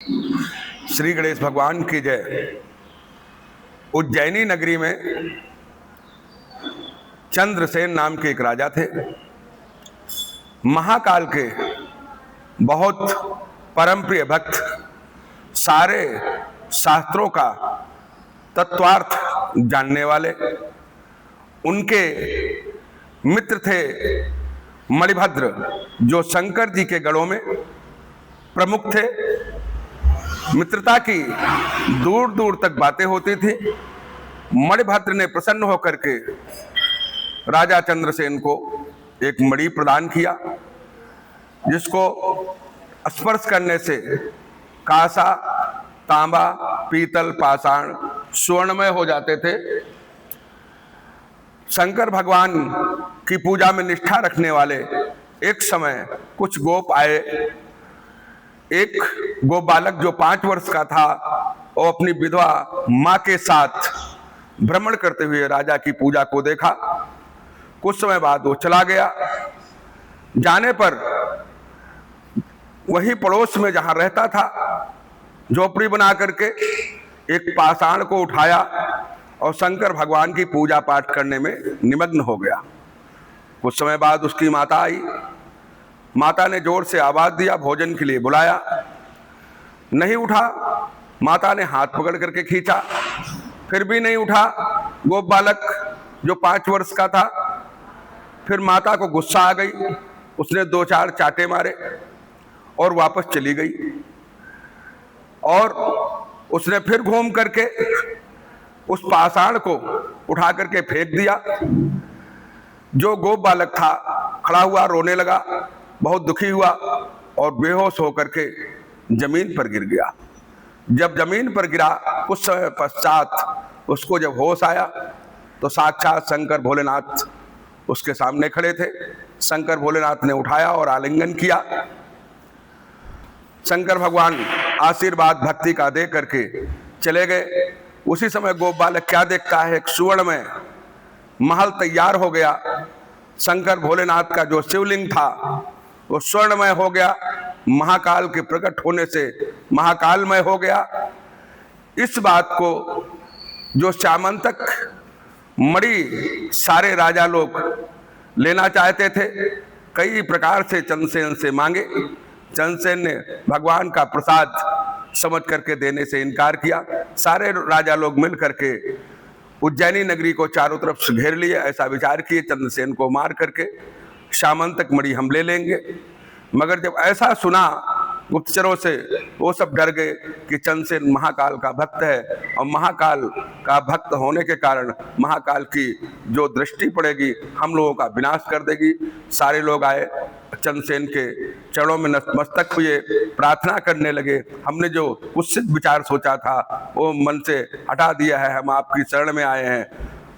श्री गणेश भगवान की जय। उज्जैनी नगरी में चंद्रसेन नाम के एक राजा थे। महाकाल के बहुत परम प्रिय भक्त, सारे शास्त्रों का तत्वार्थ जानने वाले। उनके मित्र थे मणिभद्र, जो शंकर जी के गढ़ों में प्रमुख थे। मित्रता की दूर दूर तक बातें होती थी। मणिभद्र ने प्रसन्न होकर के राजा चंद्रसेन को एक मणि प्रदान किया, जिसको स्पर्श करने से कांसा, तांबा, पीतल, पाषाण स्वर्णमय हो जाते थे। शंकर भगवान की पूजा में निष्ठा रखने वाले एक समय कुछ गोप आए। एक गोप बालक जो 5 वर्ष का था, वो अपनी विधवा मां के साथ भ्रमण करते हुए राजा की पूजा को देखा। कुछ समय बाद वो चला गया। जाने पर वही पड़ोस में जहां रहता था, झोपड़ी बना करके एक पाषाण को उठाया और शंकर भगवान की पूजा पाठ करने में निमग्न हो गया। कुछ समय बाद उसकी माता आई। माता ने जोर से आवाज दिया, भोजन के लिए बुलाया, नहीं उठा। माता ने हाथ पकड़ करके खींचा, फिर भी नहीं उठा गोप बालक जो 5 वर्ष का था। फिर माता को गुस्सा आ गई, उसने 2-4 चांटे मारे और वापस चली गई। और उसने फिर घूम करके उस पाषाण को उठा करके फेंक दिया। जो गोप बालक था खड़ा हुआ, रोने लगा, बहुत दुखी हुआ और बेहोश होकर के जमीन पर गिर गया। जब जमीन पर गिरा, कुछ समय पश्चात उसको जब होश आया तो साक्षात शंकर भोलेनाथ उसके सामने खड़े थे। शंकर भोलेनाथ ने उठाया और आलिंगन किया। शंकर भगवान आशीर्वाद भक्ति का दे करके चले गए। उसी समय गोप बालक क्या देखता है, एक सुवर्ण में महल तैयार हो गया। शंकर भोलेनाथ का जो शिवलिंग था वो स्वर्णमय हो गया, महाकाल के प्रकट होने से महाकालमय हो गया। इस बात को जो श्यामंतक मणि सारे राजा लोग लेना चाहते थे, कई प्रकार से चंद्रसेन से मांगे। चंद्रसेन ने भगवान का प्रसाद समझ करके देने से इनकार किया। सारे राजा लोग मिल करके उज्जैनी नगरी को चारों तरफ से घेर लिए। ऐसा विचार किए, चंद्रसेन को मार करके श्यामंतक मणि हम ले लेंगे। मगर जब ऐसा सुना गुप्तचरों से, वो सब डर गए कि चंद्रसेन महाकाल का भक्त है और महाकाल का भक्त होने के कारण महाकाल की जो दृष्टि पड़ेगी हम लोगों का विनाश कर देगी। सारे लोग आए, चंद्रसेन के चरणों में नतमस्तक हुए, प्रार्थना करने लगे। हमने जो कुत्सित विचार सोचा था वो मन से हटा दिया है, हम आपकी शरण में आए हैं।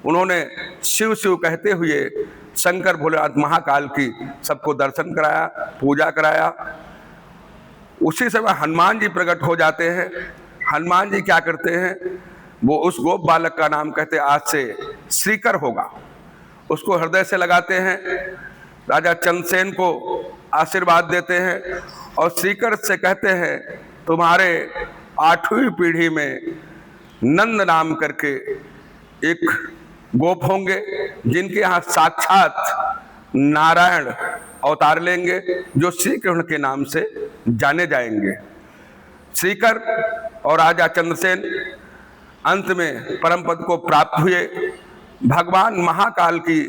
उन्होंने शिव शिव कहते हुए शंकर भोलेनाथ महाकाल की सबको दर्शन कराया, पूजा कराया। उसी समय हनुमान जी प्रकट हो जाते हैं। हनुमान जी क्या करते हैं, वो उस गोप बालक का नाम कहते हैं आज से श्रीकर होगा, उसको हृदय से लगाते हैं। राजा चंद्रसेन को आशीर्वाद देते हैं और श्रीकर से कहते हैं तुम्हारे 8वीं पीढ़ी में नंद नाम करके एक गोप होंगे, जिनके यहाँ साक्षात नारायण अवतार लेंगे, जो श्री कृष्ण के नाम से जाने जाएंगे। श्रीकर और राजा चंद्रसेन अंत में परम पद को प्राप्त हुए। भगवान महाकाल की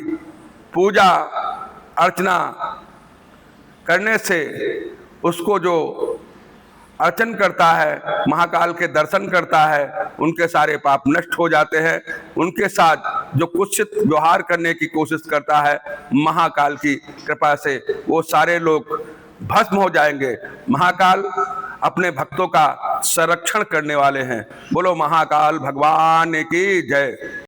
पूजा अर्चना करने से उसको जो अर्चन करता है, महाकाल के दर्शन करता है, उनके सारे पाप नष्ट हो जाते हैं। उनके साथ जो कुत्सित व्यवहार करने की कोशिश करता है, महाकाल की कृपा से वो सारे लोग भस्म हो जाएंगे। महाकाल अपने भक्तों का संरक्षण करने वाले हैं। बोलो महाकाल भगवान की जय।